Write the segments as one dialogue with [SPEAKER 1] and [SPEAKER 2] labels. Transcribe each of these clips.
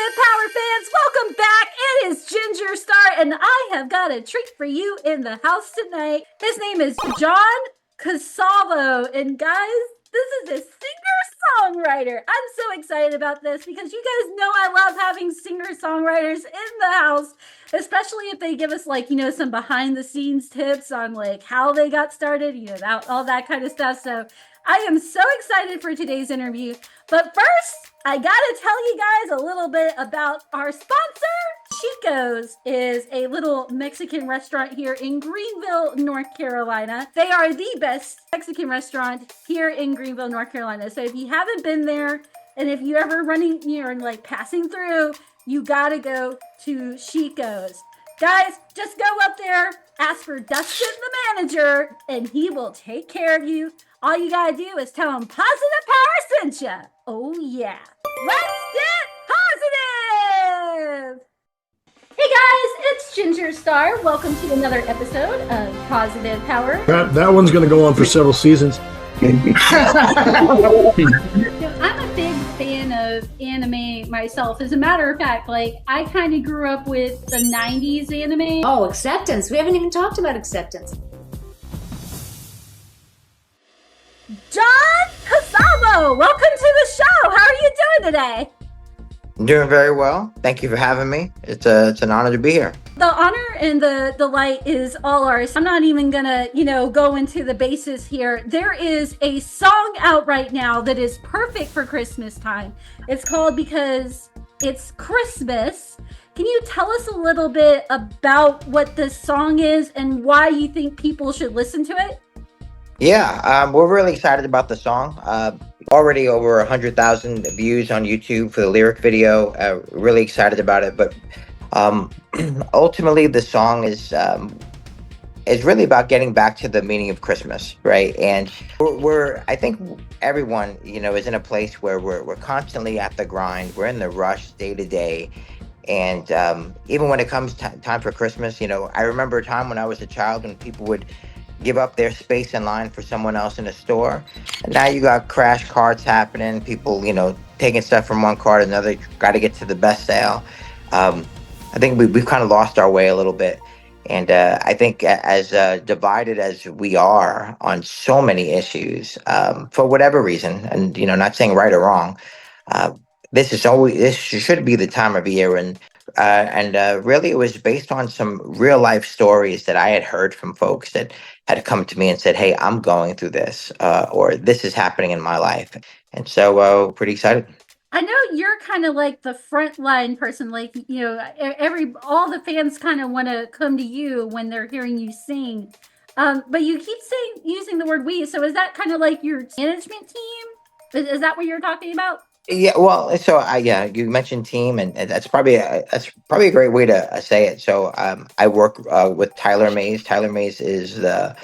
[SPEAKER 1] Positive Power fans, welcome back. It is Ginger Star, and I have got a treat for you in the house tonight. His name is John Consalvo, and guys, this is a singer-songwriter. I'm so excited about this because you guys know I love having singer-songwriters in the house, especially if they give us some behind-the-scenes tips on how they got started, all that kind of stuff. So I am so excited for today's interview. But first, I gotta tell you guys a little bit about our sponsor. Chico's is a little Mexican restaurant here in Greenville, North Carolina. They are the best Mexican restaurant here in Greenville, North Carolina. So if you haven't been there, and if you ever running near and passing through, you gotta go to Chico's. Guys, just go up there, ask for Dustin, the manager, and he will take care of you. All you gotta do is tell him Positive Power sent ya. Oh yeah. Let's get positive! Hey guys, it's Ginger Star. Welcome to another episode of Positive Power.
[SPEAKER 2] That one's going to go on for several seasons.
[SPEAKER 1] I'm a big fan of anime myself. As a matter of fact, I kind of grew up with the 90s anime.
[SPEAKER 3] Oh, acceptance. We haven't even talked about acceptance.
[SPEAKER 1] John Consalvo, welcome to the show. How are you doing today?
[SPEAKER 4] I'm doing very well. Thank you for having me. It's an honor to be here.
[SPEAKER 1] The honor and the delight is all ours. I'm not even gonna, go into the basis here. There is a song out right now that is perfect for Christmas time. It's called Because It's Christmas. Can you tell us a little bit about what this song is and why you think people should listen to it?
[SPEAKER 4] Yeah, we're really excited about the song. Already over 100,000 views on YouTube for the lyric video. Really excited about it. But ultimately, the song is really about getting back to the meaning of Christmas, right? And I think everyone, is in a place where we're constantly at the grind. We're in the rush day to day. And even when it comes time for Christmas, I remember a time when I was a child when people would give up their space in line for someone else in a store. And now you got crash carts happening, people, taking stuff from one cart to another, got to get to the best sale. I think we've kind of lost our way a little bit. And I think as divided as we are on so many issues, for whatever reason, and, not saying right or wrong, this should be the time of year. And really it was based on some real life stories that I had heard from folks that had come to me and said, hey, I'm going through this, or this is happening in my life. And so pretty excited.
[SPEAKER 1] I know you're kind of like the frontline person, all the fans kind of want to come to you when they're hearing you sing. But you keep using the word we. So is that kind of like your management team? Is that what you're talking about?
[SPEAKER 4] Yeah, well, so you mentioned team, and that's probably a great way to say it. So I work with Tyler Mays. Tyler Mays is the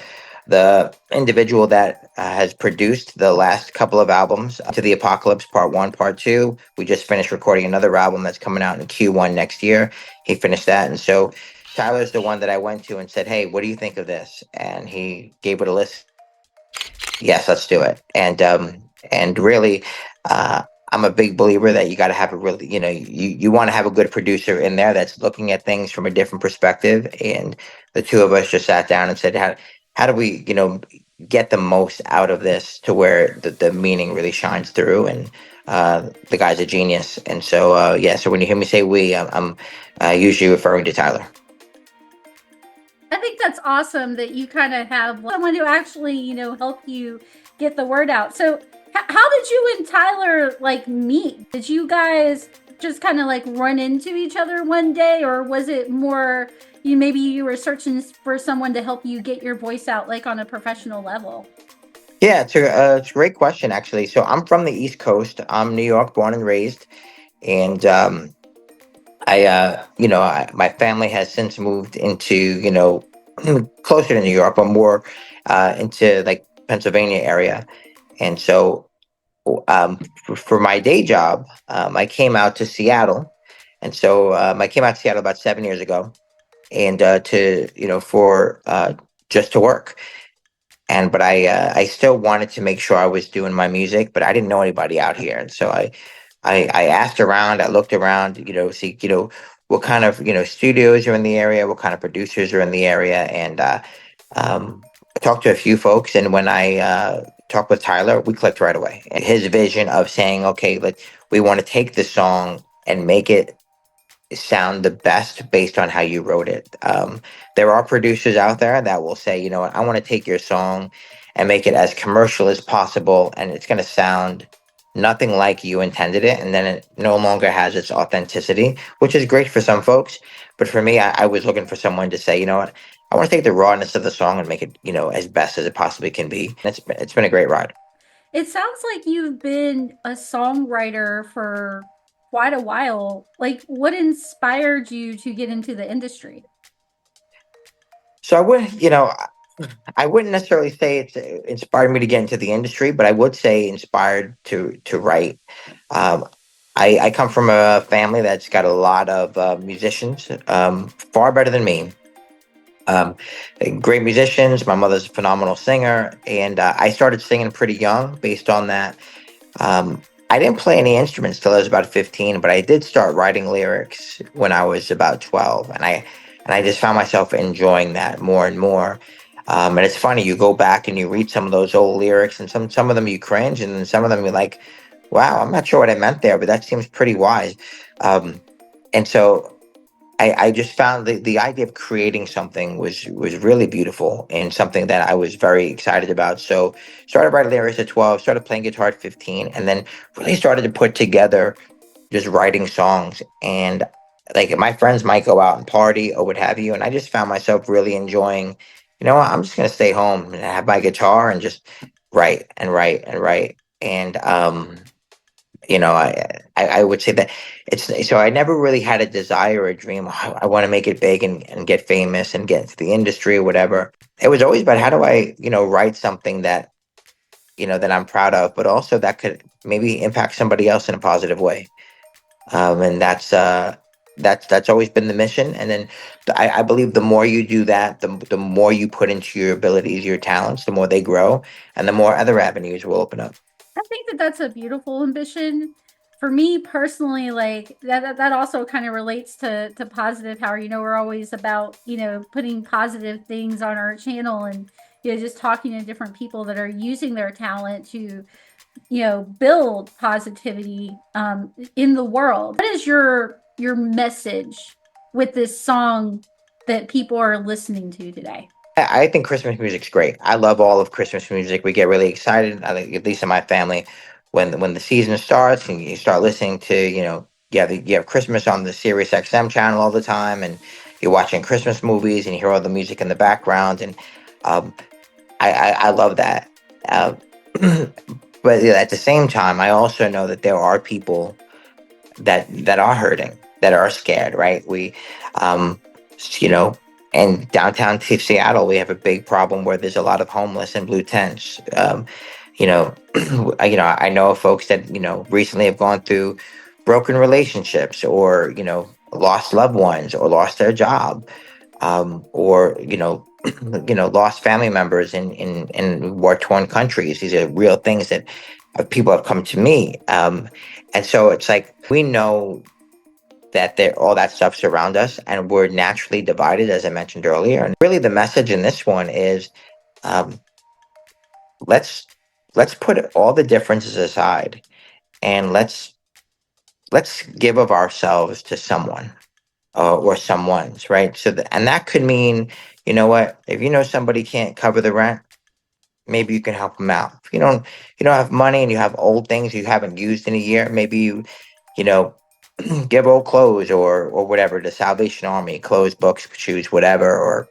[SPEAKER 4] individual that has produced the last couple of albums, To the Apocalypse Part 1, Part 2. We just finished recording another album that's coming out in Q1 next year. He finished that, and so Tyler's the one that I went to and said, hey, what do you think of this? And he gave it a listen. Yes, let's do it. And really, I'm a big believer that you got to have a really, you want to have a good producer in there that's looking at things from a different perspective. And the two of us just sat down and said, how do we, get the most out of this to where the meaning really shines through? And the guy's a genius. And so, so when you hear me say we, I'm usually referring to Tyler.
[SPEAKER 1] I think that's awesome that you kind of have someone who actually, help you get the word out. So how did you and Tyler meet? Did you guys just kind of run into each other one day, or was it more maybe you were searching for someone to help you get your voice out on a professional level?
[SPEAKER 4] Yeah, it's a great question, actually. So I'm from the East Coast. I'm New York born and raised, and my family has since moved into closer to New York, but more into Pennsylvania area. And so for my day job, I came out to Seattle. And so I came out to Seattle about 7 years ago, and for just to work. But I still wanted to make sure I was doing my music, but I didn't know anybody out here. And so I I asked around, I looked around, see, what kind of, studios are in the area, what kind of producers are in the area. And I talked to a few folks. And when I talked with Tyler, we clicked right away. And his vision of saying, okay, we want to take the song and make it sound the best based on how you wrote it. There are producers out there that will say, you know what, I want to take your song and make it as commercial as possible, and it's going to sound nothing like you intended it, and then it no longer has its authenticity, which is great for some folks. But for me, I was looking for someone to say, you know what, I want to take the rawness of the song and make it, as best as it possibly can be. And it's been a great ride.
[SPEAKER 1] It sounds like you've been a songwriter for quite a while. Like, what inspired you to get into the industry?
[SPEAKER 4] So I wouldn't necessarily say it's inspired me to get into the industry, but I would say inspired to write. Um, I come from a family that's got a lot of musicians, far better than me. Um, Great musicians. My mother's a phenomenal singer, and I started singing pretty young. Based on that, um, I didn't play any instruments till I was about 15, but I did start writing lyrics when I was about 12, and I just found myself enjoying that more and more. And it's funny, you go back and you read some of those old lyrics, and some of them you cringe, and then some of them you're like, "Wow, I'm not sure what I meant there, but that seems pretty wise." Um, and so I just found the idea of creating something was really beautiful and something that I was very excited about. So started writing lyrics at 12, started playing guitar at 15, and then really started to put together just writing songs. And like my friends might go out and party or what have you, and I just found myself really enjoying, what, I'm just gonna stay home and have my guitar and just write and write and write. And I would say that it's so I never really had a desire or a dream. I want to make it big and get famous and get into the industry or whatever. It was always about how do I, write something that, that I'm proud of, but also that could maybe impact somebody else in a positive way. And that's always been the mission. And then I believe the more you do that, the more you put into your abilities, your talents, the more they grow, and the more other avenues will open up.
[SPEAKER 1] I think that that's a beautiful ambition. For me personally, like that also kind of relates to positive power. We're always about, putting positive things on our channel and, just talking to different people that are using their talent to, build positivity in the world. What is your message with this song that people are listening to today?
[SPEAKER 4] I think Christmas music's great. I love all of Christmas music. We get really excited, I think, at least in my family, when the season starts and you start listening to, you have Christmas on the Sirius XM channel all the time, and you're watching Christmas movies and you hear all the music in the background, and um, I love that. Uh, but at the same time, I also know that there are people that are hurting, that are scared, right? Um, you know, in downtown Seattle, we have a big problem where there's a lot of homeless and blue tents. You know, I know of folks that recently have gone through broken relationships, or lost loved ones, or lost their job, or lost family members in war torn countries. These are real things that people have come to me, and so it's like we know that there all that stuff's around us, and we're naturally divided, as I mentioned earlier. And really, the message in this one is, um, let's let's put all the differences aside, and let's give of ourselves to someone, or someone's, right. And that could mean, what, if somebody can't cover the rent, maybe you can help them out. If you don't have money and you have old things you haven't used in a year, maybe you know give old clothes, or whatever, to Salvation Army, clothes, books, shoes, whatever, or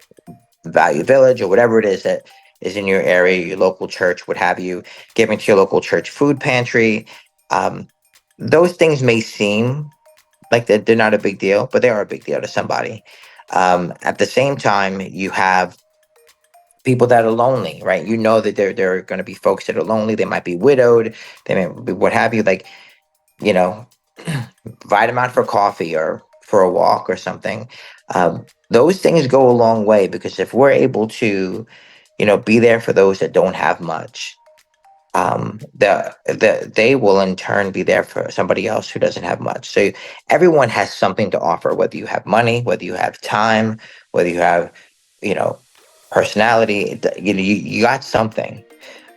[SPEAKER 4] Value Village, or whatever it is that is in your area, your local church, what have you. Giving to your local church food pantry. um, those things may seem like they're not a big deal, but they are a big deal to somebody. At the same time, you have people that are lonely, right? That there are going to be folks that are lonely. They might be widowed. They may be what have you. Like, you know, invite them out for coffee or for a walk or something. Those things go a long way, because if we're able to, be there for those that don't have much, they will in turn be there for somebody else who doesn't have much. So everyone has something to offer, whether you have money, whether you have time, whether you have, you know, personality. You got something.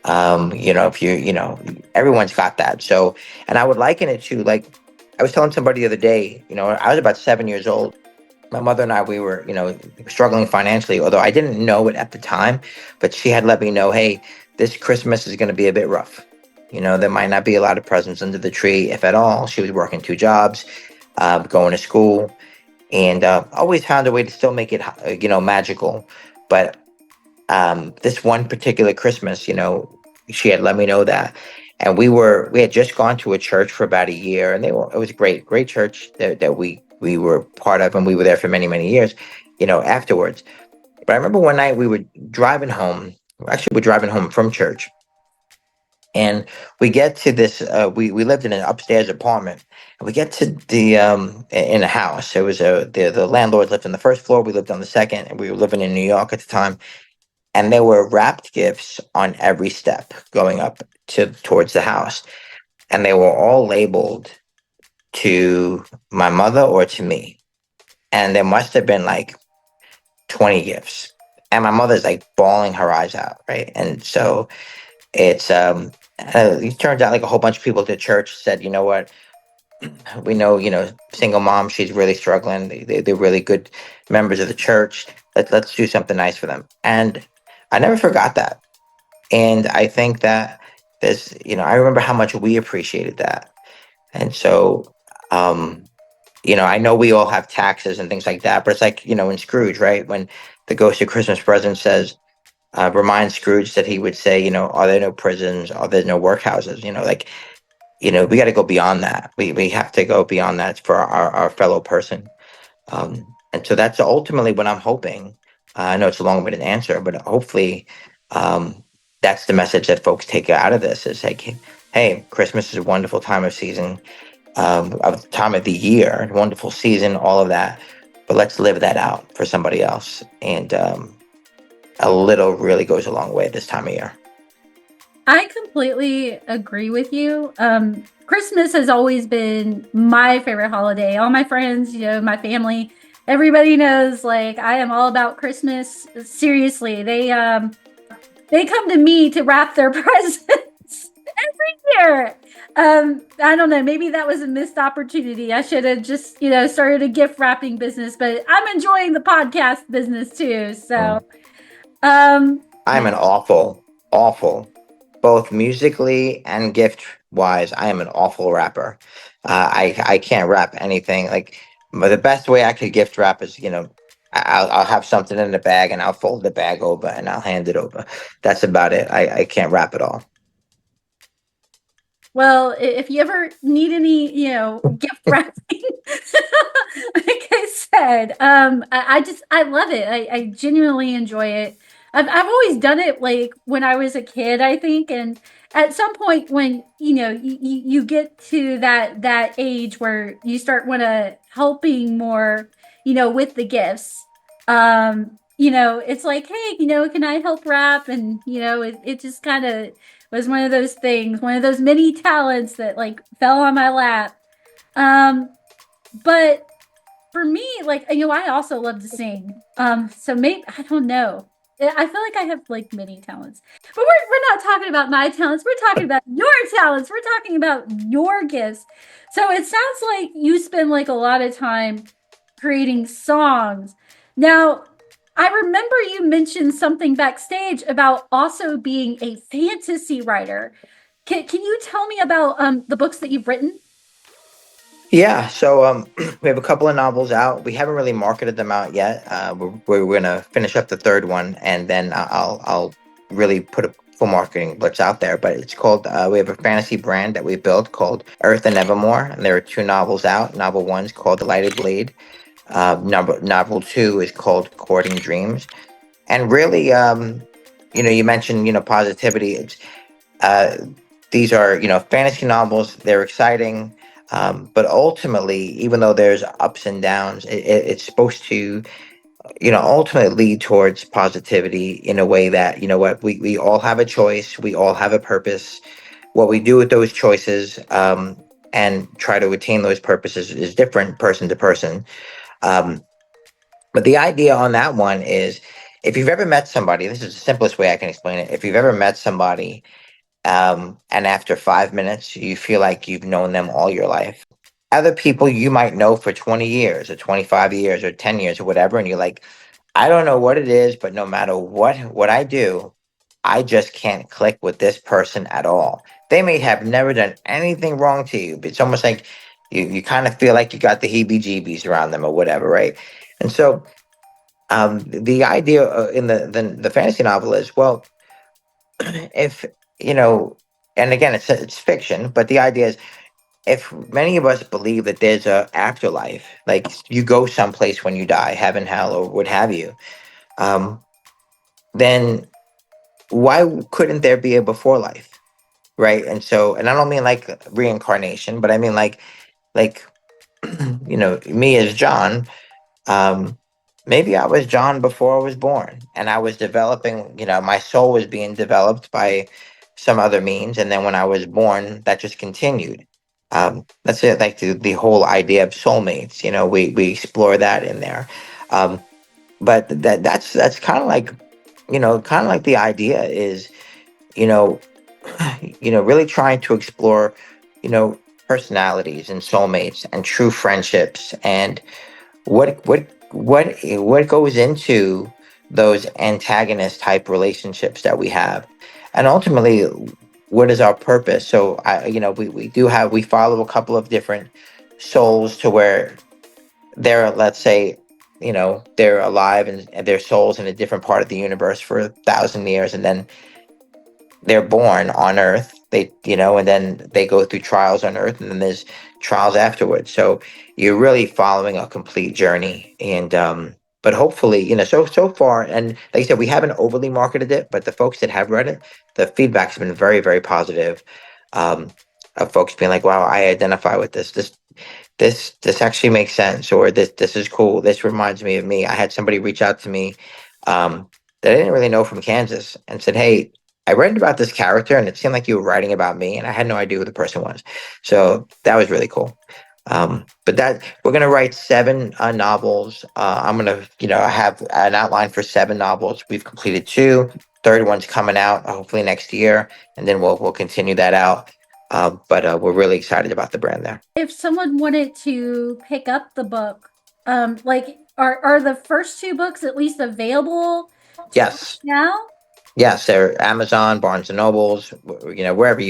[SPEAKER 4] If everyone's got that. So, and I would liken it to, like, I was telling somebody the other day, I was about 7 years old. My mother and I, we were, struggling financially, although I didn't know it at the time, but she had let me know, hey, this Christmas is going to be a bit rough. There might not be a lot of presents under the tree, if at all. She was working 2 jobs, going to school, and always found a way to still make it, magical. But this one particular Christmas, she had let me know that. And we had just gone to a church for about a year, and it was great church that we were part of, and we were there for many, many years, afterwards. But I remember one night we were driving home. Actually, we're driving home from church, and we get to this. We lived in an upstairs apartment, and we get to the in a house. It was the landlord lived on the first floor. We lived on the second, and we were living in New York at the time. And there were wrapped gifts on every step going up towards the house, and they were all labeled to my mother or to me. And there must have been like 20 gifts. And my mother's like bawling her eyes out, right? And so it turns out like a whole bunch of people at the church said, you know what? We know, single mom, she's really struggling. They're really good members of the church. Let's do something nice for them. And I never forgot that. And I think that I remember how much we appreciated that. And so, um, I know we all have taxes and things like that, but it's like, in Scrooge, right? When the ghost of Christmas present reminds Scrooge that he would say, are there no prisons? Are there no workhouses? We got to go beyond that. We have to go beyond that for our fellow person. And so that's ultimately what I'm hoping. I know it's a long-winded answer, but hopefully, that's the message that folks take out of this is like, hey, Christmas is a wonderful time of season, of time of the year, wonderful season, all of that. But let's live that out for somebody else. And a little really goes a long way this time of year.
[SPEAKER 1] I completely agree with you. Christmas has always been my favorite holiday. All my friends, my family, everybody knows, like, I am all about Christmas. Seriously, they come to me to wrap their presents every year. I don't know, maybe that was a missed opportunity. I should have just, started a gift wrapping business, but I'm enjoying the podcast business too. So,
[SPEAKER 4] I'm an awful, both musically and gift wise, I am an awful rapper. I can't rap anything. Like, but the best way I could gift wrap is, I'll have something in the bag and I'll fold the bag over and I'll hand it over. That's about it. I can't rap at all.
[SPEAKER 1] Well, if you ever need any, gift wrapping, like I said, I love it. I genuinely enjoy it. I've always done it like when I was a kid, I think, and at some point when you get to that age where you start want to helping more, with the gifts. It's like, hey, can I help wrap? And it just kind of was one of those things, one of those many talents that like fell on my lap. But for me, like, I also love to sing. So maybe, I don't know. I feel like I have like many talents, but we're not talking about my talents. We're talking about your talents. We're talking about your gifts. So it sounds like you spend like a lot of time creating songs. Now, I remember you mentioned something backstage about also being a fantasy writer. Can you tell me about the books that you've written?
[SPEAKER 4] Yeah, so we have a couple of novels out. We haven't really marketed them out yet. We're gonna finish up the third one, and then I'll really put a full marketing blitz out there. But it's called we have a fantasy brand that we built called Earth and Evermore, and there are 2 novels out. Novel one's called The Lighted Blade. Novel two is called Courting Dreams, and really, you mentioned positivity. Uh, these are fantasy novels. They're exciting, but ultimately, even though there's ups and downs, it's supposed to ultimately lead towards positivity in a way that, what, we all have a choice, we all have a purpose. What we do with those choices, and try to attain those purposes, is different person to person. Um, but the idea on that one is, if you've ever met somebody, this is the simplest way I can explain it. If you've ever met somebody, and after 5 minutes, you feel like you've known them all your life. Other people you might know for 20 years or 25 years or 10 years or whatever. And you're like, I don't know what it is, but no matter what I do, I just can't click with this person at all. They may have never done anything wrong to you, but it's almost like you kind of feel like you got the heebie-jeebies around them or whatever, right? And so, the idea, in the fantasy novel is, well, if you know, and again, it's fiction, but the idea is, if many of us believe that there's a afterlife, like you go someplace when you die, heaven, hell, or what have you, um, then why couldn't there be a before life, right? And so, and I don't mean like reincarnation, but I mean like me as John. um Maybe I was John before I was born, and I was developing, my soul was being developed by some other means, and then when I was born, that just continued. That's it, like the whole idea of soulmates. We explore that in there. But that's kind of like, the idea is, you know really trying to explore, you know personalities and soulmates and true friendships, and what goes into those antagonist type relationships that we have, and ultimately, what is our purpose. So we follow a couple of different souls, to where they're, let's say, they're alive, and their souls in a different part of the universe for 1,000 years, and then they're born on Earth. And then they go through trials on Earth, and then there's trials afterwards. So you're really following a complete journey. And but hopefully, so far, and like I said, we haven't overly marketed it, but the folks that have read it, the feedback's been very, very positive. Um, of folks being like, "Wow, I identify with this. This actually makes sense," or this is cool. This reminds me of me. I had somebody reach out to me, that I didn't really know, from Kansas, and said, "Hey, I read about this character, and it seemed like you were writing about me, and I had no idea who the person was." So that was really cool. But that we're gonna write 7 novels. I'm gonna, I have an outline for 7 novels. We've completed 2. Third one's coming out, hopefully next year, and then we'll continue that out. But we're really excited about the brand there.
[SPEAKER 1] If someone wanted to pick up the book, like, are the first 2 books at least available
[SPEAKER 4] Yes.
[SPEAKER 1] now?
[SPEAKER 4] Yes, they're Amazon, Barnes and Nobles, wherever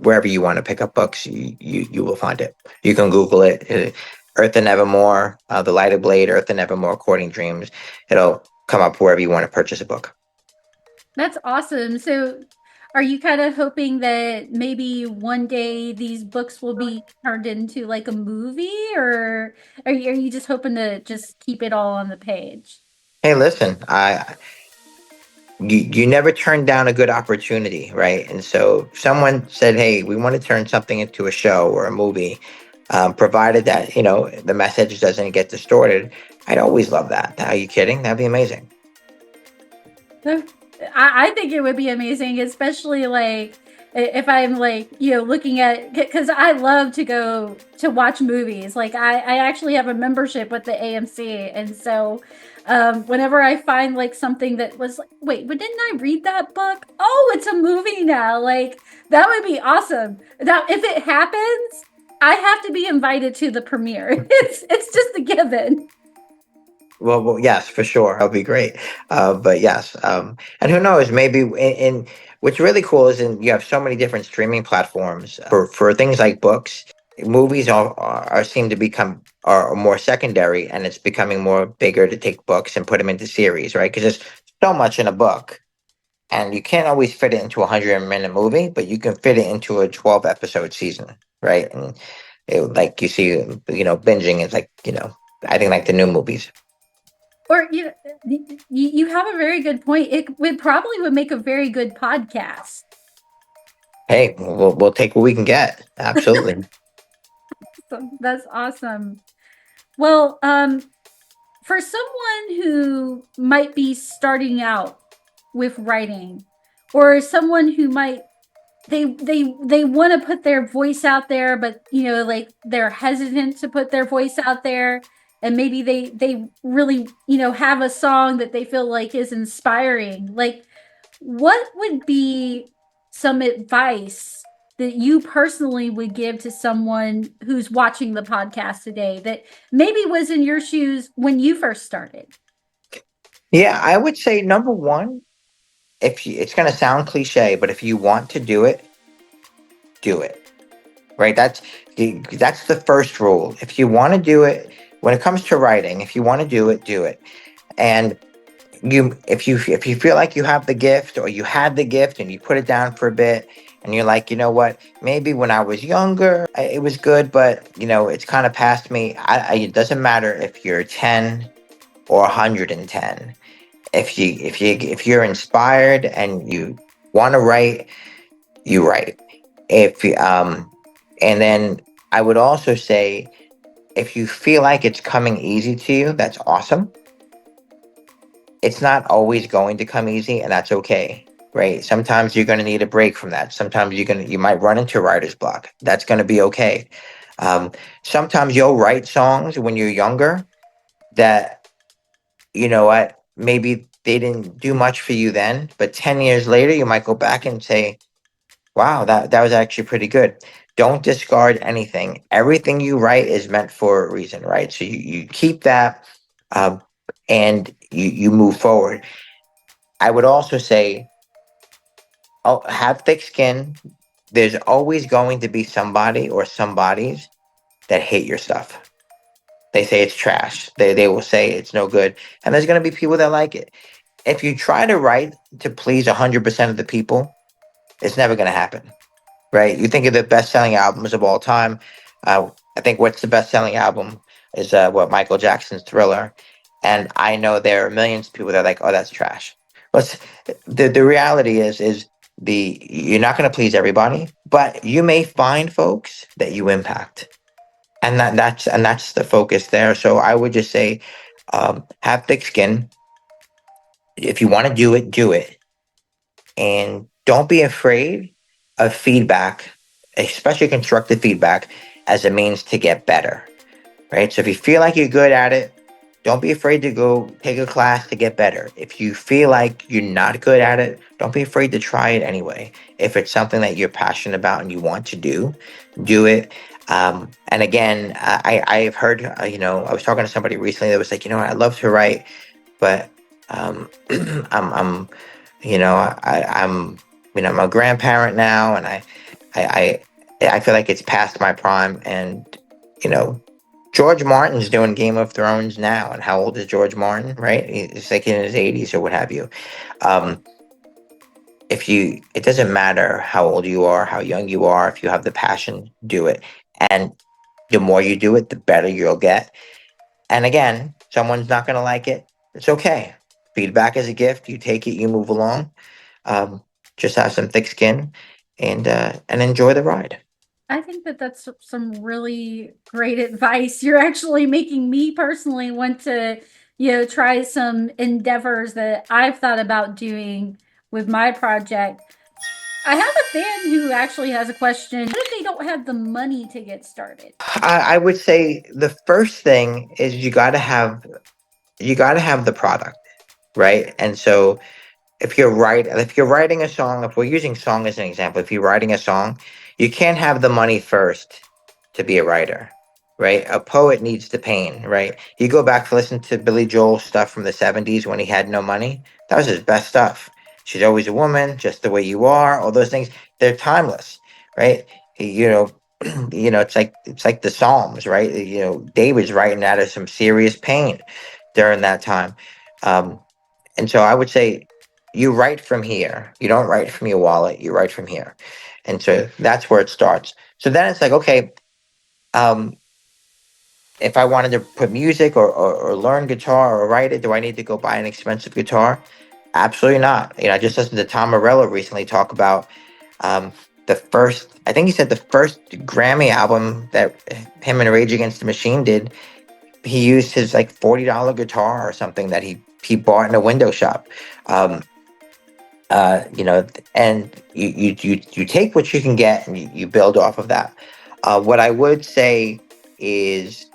[SPEAKER 4] wherever you want to pick up books, you will find it. You can Google it, Earth and Evermore, The Lighted Blade, Earth and Evermore, Courting Dreams. It'll come up wherever you want to purchase a book.
[SPEAKER 1] That's awesome. So, are you kind of hoping that maybe one day these books will be turned into like a movie, or are you just hoping to just keep it all on the page?
[SPEAKER 4] Hey, listen, you never turn down a good opportunity, right? And so if someone said, "Hey, we want to turn something into a show or a movie," provided that the message doesn't get distorted, I'd always love that. Are you kidding? That'd be amazing.
[SPEAKER 1] No, I think it would be amazing, especially like if I'm like, looking at, because I love to go to watch movies. Like I actually have a membership with the AMC. And so whenever I find like something that was like, wait, but didn't I read that book? Oh, it's a movie now. Like that would be awesome. Now, if it happens, I have to be invited to the premiere. It's just a given.
[SPEAKER 4] Well, yes, for sure. That'll be great. But yes, and who knows? Maybe in what's really cool is, you have so many different streaming platforms for things like books. Movies are seem to become are more secondary, and it's becoming more bigger to take books and put them into series, right? Because there's so much in a book, and you can't always fit it into a 100-minute movie, but you can fit it into a 12-episode season, right? And like you see, binging is like, I think like the new movies.
[SPEAKER 1] Or you have a very good point. It would make a very good podcast.
[SPEAKER 4] Hey, we'll take what we can get. Absolutely.
[SPEAKER 1] So that's awesome. Well, for someone who might be starting out with writing, or someone who might they want to put their voice out there, but like they're hesitant to put their voice out there, and maybe they really have a song that they feel like is inspiring. Like, what would be some advice that you personally would give to someone who's watching the podcast today that maybe was in your shoes when you first started?
[SPEAKER 4] Yeah, I would say number one, it's going to sound cliche, but if you want to do it, do it. Right? That's the first rule. If you want to do it, when it comes to writing, if you want to do it, do it. And if you feel like you have the gift, or you had the gift and you put it down for a bit, and you're like, you know what, maybe when I was younger it was good, but it's kind of past me. It doesn't matter if you're 10 or 110. If you're inspired and you want to write, you write. If And then I would also say, if you feel like it's coming easy to you, that's awesome. It's not always going to come easy, and that's okay, right? Sometimes you're going to need a break from that. Sometimes you might run into writer's block. That's going to be okay. Sometimes you'll write songs when you're younger that, you know what, maybe they didn't do much for you then, but 10 years later, you might go back and say, wow, that was actually pretty good. Don't discard anything. Everything you write is meant for a reason, right? So you keep that, and you move forward. I would also say, oh, have thick skin. There's always going to be somebody or somebodies that hate your stuff. They say it's trash. They will say it's no good. And there's going to be people that like it. If you try to write to please 100% of the people, it's never going to happen. Right? You think of the best-selling albums of all time. I think what's the best-selling album is Michael Jackson's Thriller, and I know there are millions of people that are like, oh, that's trash. Well, the reality is you're not going to please everybody, but you may find folks that you impact, and that's the focus there. So I would just say, have thick skin. If you want to do it, do it. And don't be afraid of feedback, especially constructive feedback, as a means to get better, right? So if you feel like you're good at it, don't be afraid to go take a class to get better. If you feel like you're not good at it, don't be afraid to try it anyway. If it's something that you're passionate about and you want to do it. And again, I've heard, I was talking to somebody recently that was like, I love to write, but I'm I'm a grandparent now, and I feel like it's past my prime. And George Martin's doing Game of Thrones now, and how old is George Martin? Right, he's like in his 80s or what have you. It doesn't matter how old you are, how young you are. If you have the passion, do it, and the more you do it, the better you'll get. And again, someone's not going to like it. It's okay. Feedback is a gift. You take it, you move along. Just have some thick skin, and enjoy the ride.
[SPEAKER 1] I think that that's some really great advice. You're actually making me personally want to, try some endeavors that I've thought about doing with my project. I have a fan who actually has a question. What if they don't have the money to get started?
[SPEAKER 4] I would say the first thing is you gotta have the product, right? And so if you're writing a song, if we're using song as an example, if you're writing a song, you can't have the money first to be a writer, right? A poet needs the pain, right? You go back to listen to Billy Joel's stuff from the 70s when he had no money. That was his best stuff. She's always a woman, just the way you are. All those things, they're timeless, right? It's like the Psalms, right? David's writing out of some serious pain during that time. And so I would say, you write from here. You don't write from your wallet. You write from here. And so that's where it starts. So then it's like, okay, if I wanted to put music or learn guitar or write it, do I need to go buy an expensive guitar? Absolutely not. I just listened to Tom Morello recently talk about I think he said the first Grammy album that him and Rage Against the Machine did, he used his like $40 guitar or something that he bought in a window shop. Um, you know, and you take what you can get and you build off of that. What I would say is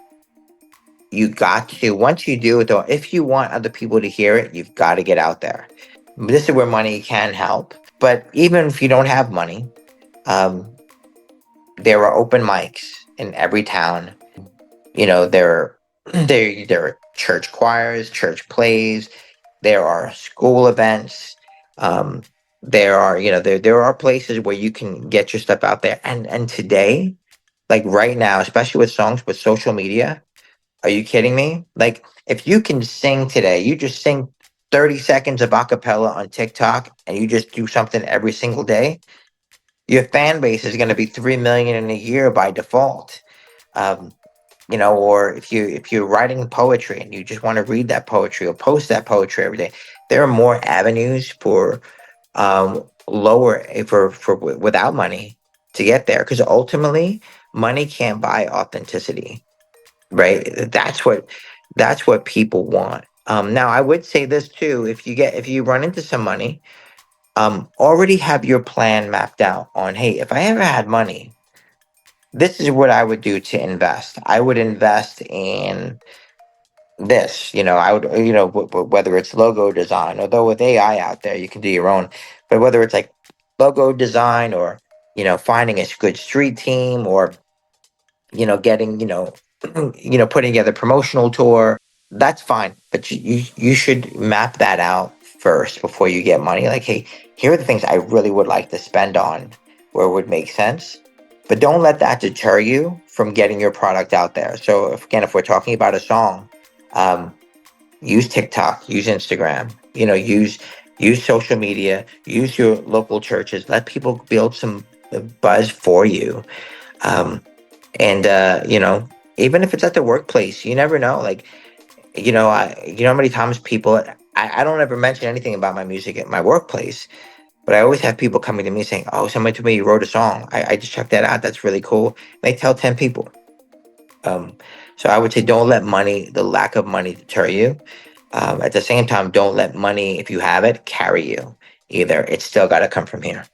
[SPEAKER 4] you got to, once you do it though, if you want other people to hear it, you've got to get out there. This is where money can help, but even if you don't have money, um, there are open mics in every town. You know, there are church choirs, church plays, there are school events. Um, there are, you know, there are places where you can get your stuff out there. And today, like right now, especially with songs with social media, are you kidding me? Like if you can sing today, you just sing 30 seconds of acapella on TikTok and you just do something every single day, your fan base is going to be 3 million in a year by default. Um, you know, or if you're writing poetry and you just want to read that poetry or post that poetry every day, there are more avenues for lower without money to get there, because ultimately money can't buy authenticity, right? That's what people want. Now I would say this too: if you run into some money, already have your plan mapped out on, hey, if I ever had money, this is what I would do to invest. I would invest in this. You know, I would, you know, whether it's logo design, although with AI out there, you can do your own, but whether it's like logo design or, you know, finding a good street team or, you know, getting, you know, putting together a promotional tour, that's fine. But you should map that out first before you get money. Like, hey, here are the things I really would like to spend on where it would make sense. But don't let that deter you from getting your product out there. So if we're talking about a song, um, use TikTok, use Instagram, you know, use social media, use your local churches, let people build some buzz for you. Um, and you know, even if it's at the workplace, you never know. Like, you know how many times people, I don't ever mention anything about my music at my workplace, but I always have people coming to me saying, "Oh, somebody told me you wrote a song. I just checked that out. That's really cool." And they tell 10 people. Um, so I would say don't let money, the lack of money, deter you. At the same time, don't let money, if you have it, carry you either. It's still got to come from here.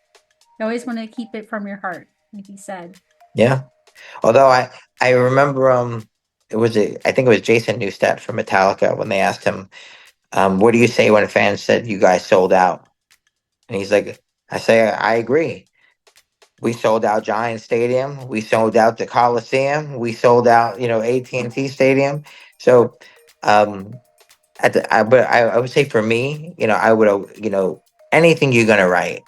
[SPEAKER 1] You always want to keep it from your heart, like you said.
[SPEAKER 4] Yeah. Although I remember I think it was Jason Newsted from Metallica when they asked him, what do you say when fans said you guys sold out? And he's like, I say I agree. We sold out Giant Stadium. We sold out the Coliseum. We sold out, you know, AT&T Stadium. So, um, I would say for me, you know, I would, you know, anything you're gonna write,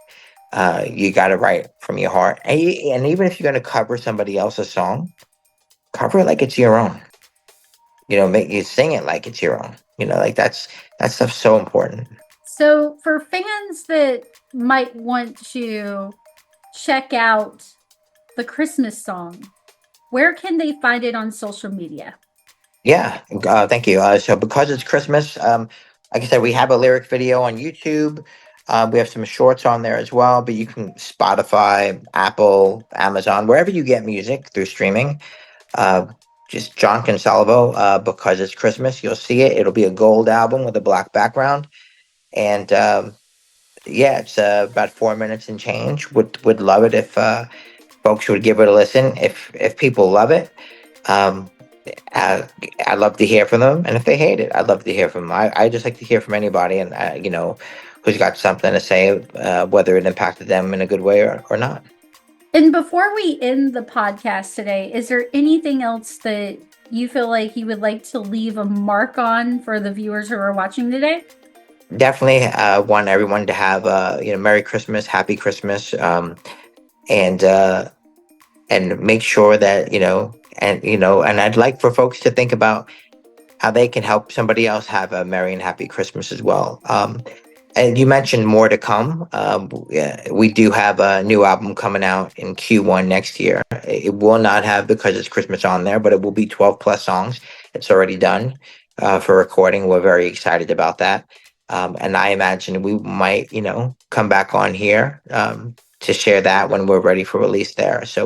[SPEAKER 4] you got to write from your heart. And even if you're gonna cover somebody else's song, cover it like it's your own. You know, make you sing it like it's your own. You know, like that stuff's so important.
[SPEAKER 1] So, for fans that might want to check out the Christmas song, where can they find it on social media?
[SPEAKER 4] Yeah, thank you. So because it's Christmas, like I said, we have a lyric video on YouTube. We have some shorts on there as well, but you can Spotify, Apple, Amazon, wherever you get music through streaming. Uh, just John Consalvo, because it's Christmas, you'll see it. It'll be a gold album with a black background, and yeah, it's about 4 minutes and change. Would love it if folks would give it a listen. If people love it, um, uh, I'd love to hear from them, and if they hate it, I'd love to hear from them. I just like to hear from anybody, and you know, who's got something to say, whether it impacted them in a good way or not.
[SPEAKER 1] And before we end the podcast today, is there anything else that you feel like you would like to leave a mark on for the viewers who are watching today?
[SPEAKER 4] Definitely want everyone to have you know, Merry Christmas, Happy Christmas, and make sure that, you know, and I'd like for folks to think about how they can help somebody else have a Merry and Happy Christmas as well. And you mentioned more to come. Yeah, we do have a new album coming out in Q1 next year. It will not have Because It's Christmas on there, but it will be 12 plus songs. It's already done for recording. We're very excited about that. And I imagine we might, you know, come back on here to share that when we're ready for release there. So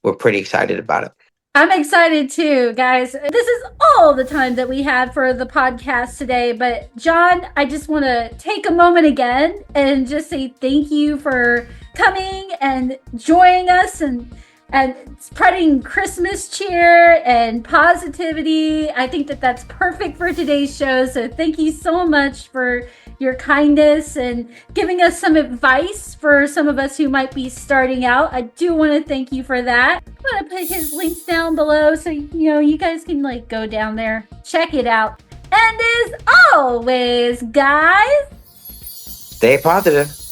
[SPEAKER 4] we're pretty excited about it.
[SPEAKER 1] I'm excited too, guys. This is all the time that we had for the podcast today. But John, I just want to take a moment again and just say thank you for coming and joining us and spreading Christmas cheer and positivity. I think that that's perfect for today's show. So thank you so much for your kindness and giving us some advice for some of us who might be starting out. I do want to thank you for that. I'm going to put his links down below so you guys can go down there, check it out. And as always, guys,
[SPEAKER 4] Stay positive.